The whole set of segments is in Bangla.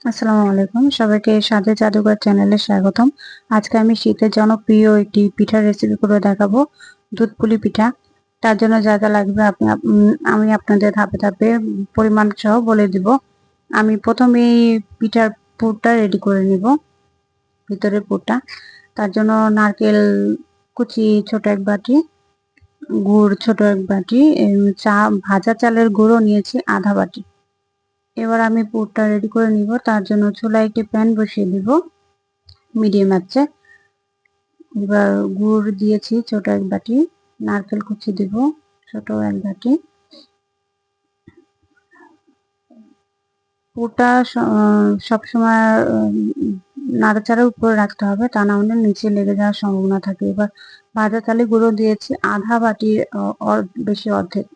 আসসালামু আলাইকুম, সবাইকে স্বাদের জাদুঘর চ্যানেলে স্বাগতম। আজকে আমি শীতের জনপ্রিয় একটি পিঠার রেসিপি করে দেখাবো, দুধ পুলি পিঠা। তার জন্য যা যা লাগবে আমি আপনাদের ধাপে ধাপে পরিমাণ সহ বলে দিব। আমি প্রথমেই পিঠার পুরটা রেডি করে নিব, ভিতরের পুরটা। তার জন্য নারকেল কুচি ছোট এক বাটি, গুড় ছোট এক বাটি, ভাজা চালের গুঁড়ো নিয়েছি আধা বাটি। এবার আমি পুরটা রেডি করে নিব। তার জন্য চুলায় একটি প্যান বসিয়ে দিব মিডিয়াম আঁচে। এবার গুড় দিয়েছি ছোট এক বাটি, নারকেল কুচি দিব ছোট এক বাটি। পুরটা সবসময় নাড়াচাড়ার উপরে রাখতে হবে, তা না হলে নিচে লেগে যাওয়ার সম্ভাবনা থাকে। এবার ভাজা চালে গুঁড়ো দিয়েছি আধা বাটির বেশি, অর্ধেক।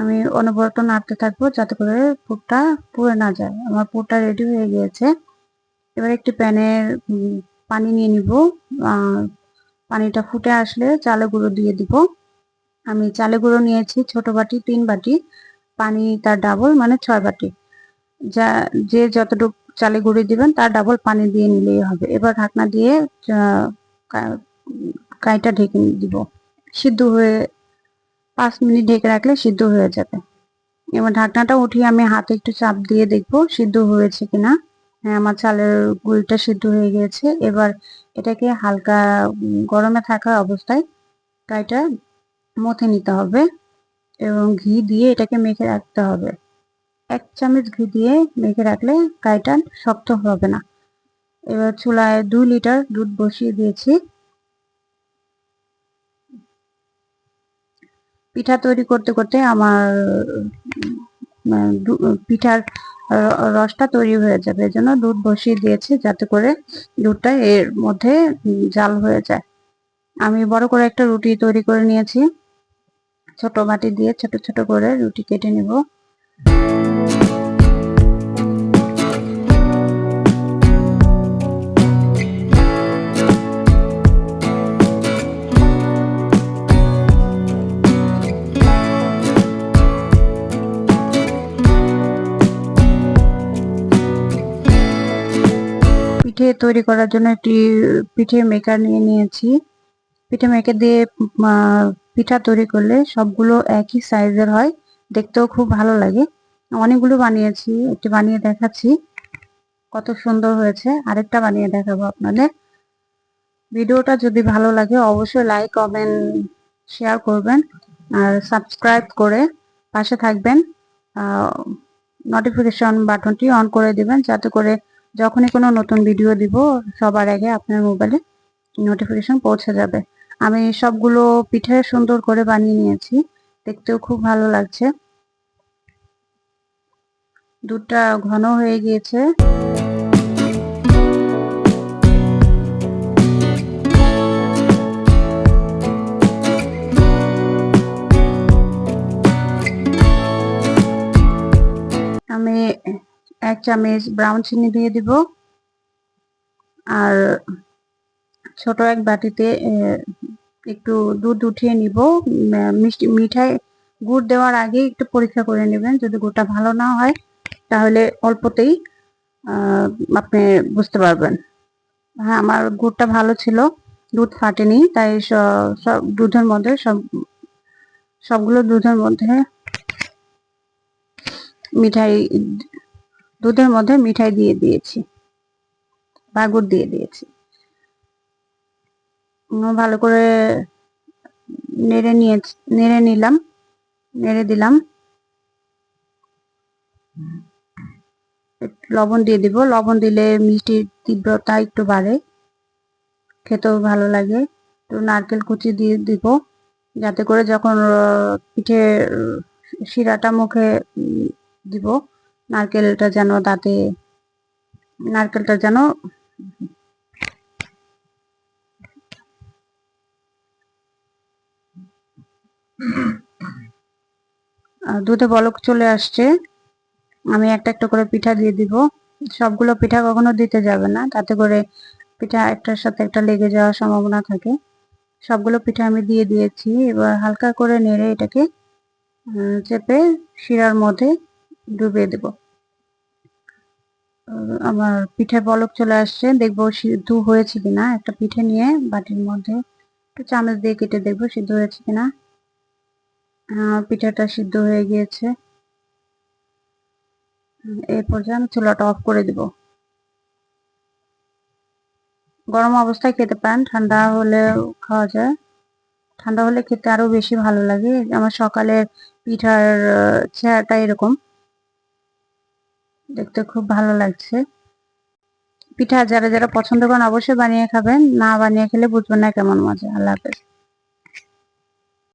আমি অনবরত নাড়তে থাকবো যাতে করে পুরটা পুড়ে না যায়। আমার পুরটা রেডি হয়ে গিয়েছে। এবার একটি প্যানের পানি নিয়ে নিব। পানিটা ফুটে আসলে চালের গুঁড়ো দিয়ে দিব। আমি চালের গুঁড়ো নিয়েছি ছোট বাটি 3 বাটি, পানি তার ডাবল মানে 6 বাটি। যে যতটুকু চালের গুঁড়ো দিবেন তার ডাবল পানি দিয়ে নিলেই হবে। এবার ঢাকনা দিয়ে কাইটা ঢেকে দিব। সিদ্ধ হয়ে 5 মিনিট ঢেকে রাখলে সিদ্ধ হয়ে যাবে। এবার ঢাকনাটা উঠিয়ে আমি হাতে একটু চাপ দিয়ে দেখবো সিদ্ধ হয়েছে কিনা। হ্যাঁ, আমার চালের গুঁড়িটা সিদ্ধ হয়ে গেছে। এবার এটাকে হালকা গরমে থাকা অবস্থায় কাইটা মথে নিতে হবে এবং ঘি দিয়ে এটাকে মেখে রাখতে হবে। 1 চামচ ঘি দিয়ে মেখে রাখলে কাইটা শক্ত হবে না। এবার চুলায় 2 লিটার দুধ বসিয়ে দিয়েছি। পিঠা তৈরি করতে করতে আমার পিঠার রসটা তৈরি হয়ে যাবে। এজন্য দুধ বসিয়ে দিয়েছি যাতে করে দুধটা এর মধ্যে জাল হয়ে যায়। আমি বড় করে একটা রুটি তৈরি করে নিয়েছি। ছোট বাটি দিয়ে ছোট ছোট করে রুটি কেটে নেব। পিঠে তৈরি করার জন্য একটি পিঠে মেকার নিয়ে নিয়েছি। পিঠে মেকার দিয়ে পিঠা তৈরি করলে সবগুলো একই সাইজের হয়, দেখতেও খুব ভালো লাগে। অনেকগুলো বানিয়েছি, একটি বানিয়ে দেখাচ্ছি কত সুন্দর হয়েছে। আরেকটা বানিয়ে দেখাবো আপনাদের। ভিডিওটা যদি ভালো লাগে অবশ্যই লাইক, কমেন্ট, শেয়ার করবেন আর সাবস্ক্রাইব করে পাশে থাকবেন। নোটিফিকেশন বাটনটি অন করে দিবেন যাতে করে যখনই কোনো নতুন ভিডিও দিব সবার আগে আপনার মোবাইলে নোটিফিকেশন পৌঁছে যাবে। আমি সবগুলো পিঠে সুন্দর করে বানিয়ে নিয়েছি, দেখতেও খুব ভালো লাগছে। দুধটা ঘন হয়ে গিয়েছে। আমি 1 চামচ ব্রাউন চিনি দিয়ে দিব আর ছোট এক বাটিতে একটু দুধ উঠিয়ে নিব। মিঠাই গুড় দেওয়ার আগে একটু পরীক্ষা করে নেবেন, যদি গুড়টা ভালো না হয় তাহলে অল্পতেই আপনি বুঝতে পারবেন। হ্যাঁ, আমার গুড়টা ভালো ছিল, দুধ ফাটেনি, তাই সব দুধের মধ্যে সবগুলো দুধের মধ্যে মিঠাই দিয়ে দিয়েছি বা গুড় দিয়ে দিয়েছি। ভালো করে নেড়ে দিলাম। লবণ দিয়ে দিব, লবণ দিলে মিষ্টির তীব্রতা একটু বাড়ে, খেতেও ভালো লাগে। তো নারকেল কুচি দিয়ে দিব যাতে করে যখন পিঠে শিরাটা মুখে দিব নারকেলটা যেন দুধে বলক চলে আসছে। আমি একটা একটা করে পিঠা দিয়ে দিব। সবগুলো পিঠা কখনো দিতে যাবে না, তাতে করে পিঠা একটার সাথে একটা লেগে যাওয়ার সম্ভাবনা থাকে। সবগুলো পিঠা আমি দিয়ে দিয়েছি। এবার হালকা করে নেড়ে এটাকে চেপে শিরার মধ্যে ডুবিয়ে দেব। আমার পিঠে বলক চলে আসছে, দেখবো সিদ্ধ হয়েছে কিনা। একটা পিঠে নিয়ে বাটির মধ্যে একটু চামচ দিয়ে কেটে দেখবো সিদ্ধ হয়েছে কিনা। পিঠাটা সিদ্ধ হয়ে গিয়েছে। এই পর্যায়ে আমি চুলাটা অফ করে দিব। গরম অবস্থায় খেতে পারেন, ঠান্ডা হলে খাওয়া যায়। ঠান্ডা হলে খেতে আরো বেশি ভালো লাগে। আমার সকালের পিঠার চেহারাটা এরকম, দেখতে খুব ভালো লাগছে। পিঠা যারা যারা পছন্দ করেন অবশ্যই বানিয়ে খাবেন, না বানিয়ে খেলে বুঝবেন না কেমন মজা। আল্লাহ হাফেজ।